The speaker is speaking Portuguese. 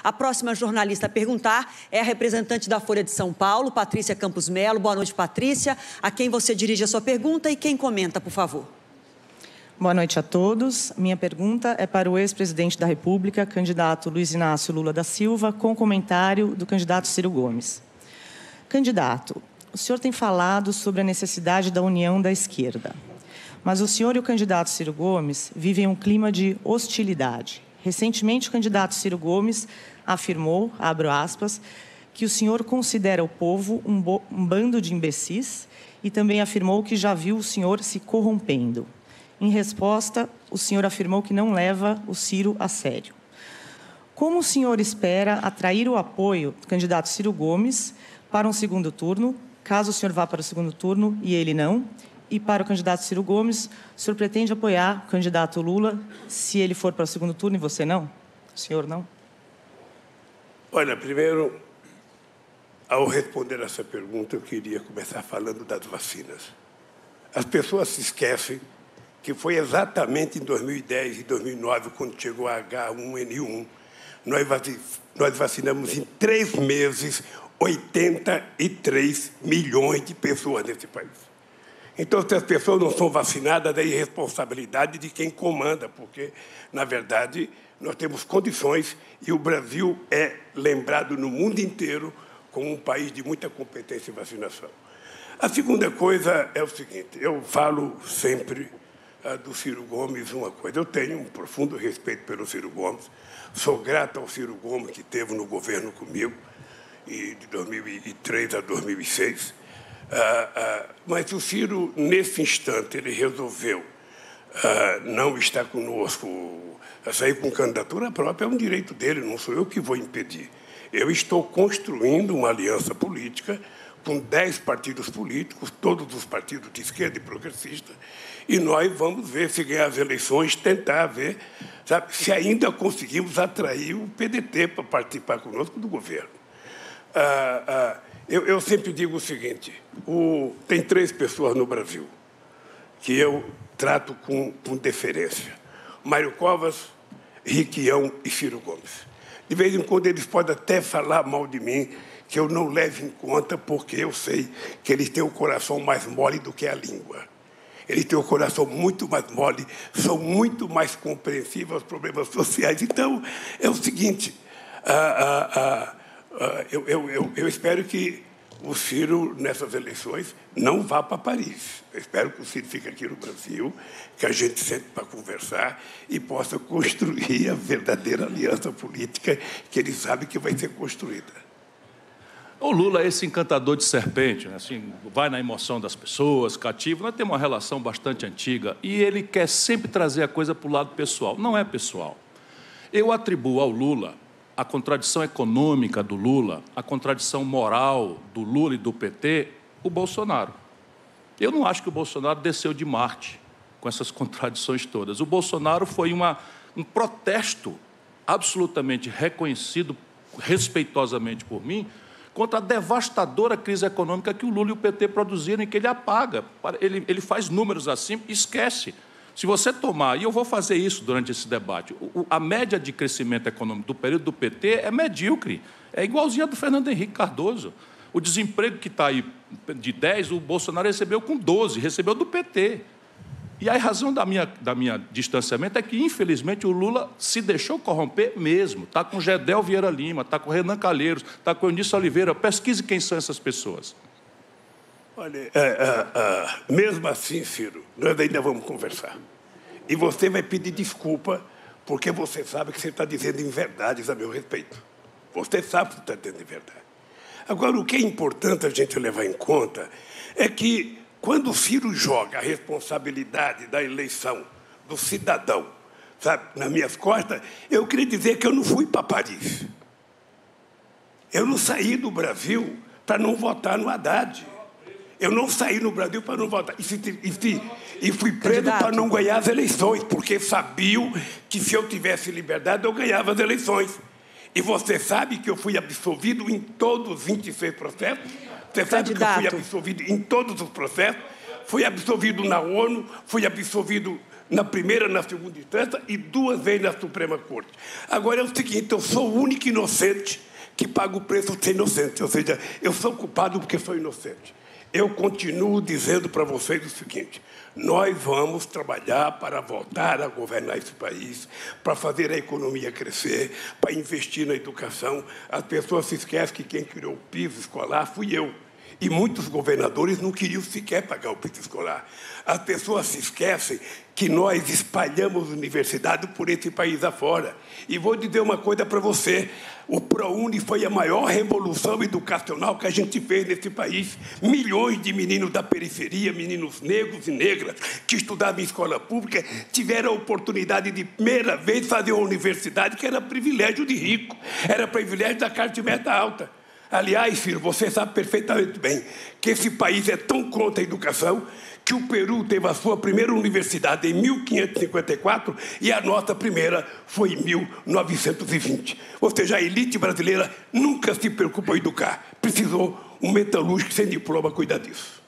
A próxima jornalista a perguntar é a representante da Folha de São Paulo, Patrícia Campos Melo. Boa noite, Patrícia. A quem você dirige a sua pergunta e quem comenta, por favor. Boa noite a todos. Minha pergunta é para o ex-presidente da República, candidato Luiz Inácio Lula da Silva, com comentário do candidato Ciro Gomes. Candidato, o senhor tem falado sobre a necessidade da união da esquerda. Mas o senhor e o candidato Ciro Gomes vivem um clima de hostilidade. Recentemente, o candidato Ciro Gomes afirmou, abro aspas, que o senhor considera o povo um bando de imbecis e também afirmou que já viu o senhor se corrompendo. Em resposta, o senhor afirmou que não leva o Ciro a sério. Como o senhor espera atrair o apoio do candidato Ciro Gomes para um segundo turno, caso o senhor vá para o segundo turno e ele não? E para o candidato Ciro Gomes, o senhor pretende apoiar o candidato Lula se ele for para o segundo turno e você não? O senhor não? Olha, primeiro, ao responder essa pergunta, eu queria começar falando das vacinas. As pessoas se esquecem que foi exatamente em 2010 e 2009, quando chegou a H1N1, nós vacinamos em 3 meses 83 milhões de pessoas nesse país. Então, se as pessoas não são vacinadas, é irresponsabilidade de quem comanda, porque, na verdade, nós temos condições e o Brasil é lembrado no mundo inteiro como um país de muita competência em vacinação. A segunda coisa é o seguinte, eu falo sempre do Ciro Gomes uma coisa. Eu tenho um profundo respeito pelo Ciro Gomes, sou grato ao Ciro Gomes que esteve no governo comigo, de 2003 a 2006, mas o Ciro, nesse instante, ele resolveu não estar conosco, sair com candidatura própria, é um direito dele, não sou eu que vou impedir. Eu estou construindo uma aliança política com 10 partidos políticos, todos os partidos de esquerda e progressista, e nós vamos ver se ganhar as eleições, tentar ver, sabe, se ainda conseguimos atrair o PDT para participar conosco do governo. Eu sempre digo o seguinte, tem 3 pessoas no Brasil que eu trato com deferência. Mário Covas, Requião e Ciro Gomes. De vez em quando eles podem até falar mal de mim, que eu não levo em conta, porque eu sei que eles têm o coração mais mole do que a língua. Eles têm o coração muito mais mole, são muito mais compreensivos aos problemas sociais. Então, é o seguinte, eu espero que o Ciro, nessas eleições, não vá para Paris. Eu espero que o Ciro fique aqui no Brasil, que a gente sente para conversar e possa construir a verdadeira aliança política que ele sabe que vai ser construída. O Lula é esse encantador de serpente, né? Assim, vai na emoção das pessoas, cativo. Nós temos uma relação bastante antiga e ele quer sempre trazer a coisa para o lado pessoal. Não é pessoal. Eu atribuo ao Lula a contradição econômica do Lula, a contradição moral do Lula e do PT, o Bolsonaro. Eu não acho que o Bolsonaro desceu de Marte com essas contradições todas. O Bolsonaro foi um protesto absolutamente reconhecido, respeitosamente por mim, contra a devastadora crise econômica que o Lula e o PT produziram e que ele apaga. Ele faz números assim e esquece. Se você tomar, e eu vou fazer isso durante esse debate, a média de crescimento econômico do período do PT é medíocre, é igualzinha a do Fernando Henrique Cardoso. O desemprego que está aí de 10, o Bolsonaro recebeu com 12, recebeu do PT. E a razão da minha distanciamento é que, infelizmente, o Lula se deixou corromper mesmo. Está com Gedel Vieira Lima, está com Renan Calheiros, está com Eunício Oliveira. Pesquise quem são essas pessoas. Olha, mesmo assim, Ciro, nós ainda vamos conversar. E você vai pedir desculpa, porque você sabe que você está dizendo inverdades a meu respeito. Você sabe que está dizendo inverdade. Agora, o que é importante a gente levar em conta é que, quando o Ciro joga a responsabilidade da eleição do cidadão, sabe, nas minhas costas, eu queria dizer que eu não fui para Paris. Eu não saí do Brasil para não votar no Haddad. Eu não saí no Brasil para não votar. E fui preso para não ganhar as eleições, porque sabiam que, se eu tivesse liberdade, eu ganhava as eleições. E você sabe que eu fui absolvido em todos os 26 processos? Você sabe que eu fui absolvido em todos os processos? Fui absolvido na ONU, fui absolvido na primeira, na segunda instância e 2 vezes na Suprema Corte. Agora é o seguinte, eu sou o único inocente que paga o preço de ser inocente, ou seja, eu sou culpado porque sou inocente. Eu continuo dizendo para vocês o seguinte, nós vamos trabalhar para voltar a governar esse país, para fazer a economia crescer, para investir na educação. As pessoas se esquecem que quem criou o piso escolar fui eu. E muitos governadores não queriam sequer pagar o piso escolar. As pessoas se esquecem que nós espalhamos universidade por esse país afora. E vou dizer uma coisa para você, o ProUni foi a maior revolução educacional que a gente fez nesse país. Milhões de meninos da periferia, meninos negros e negras, que estudavam em escola pública, tiveram a oportunidade de primeira vez fazer uma universidade que era privilégio de rico, era privilégio da classe média alta. Aliás, filho, você sabe perfeitamente bem que esse país é tão contra a educação que o Peru teve a sua primeira universidade em 1554 e a nossa primeira foi em 1920. Ou seja, a elite brasileira nunca se preocupou em educar. Precisou um metalúrgico sem diploma cuidar disso.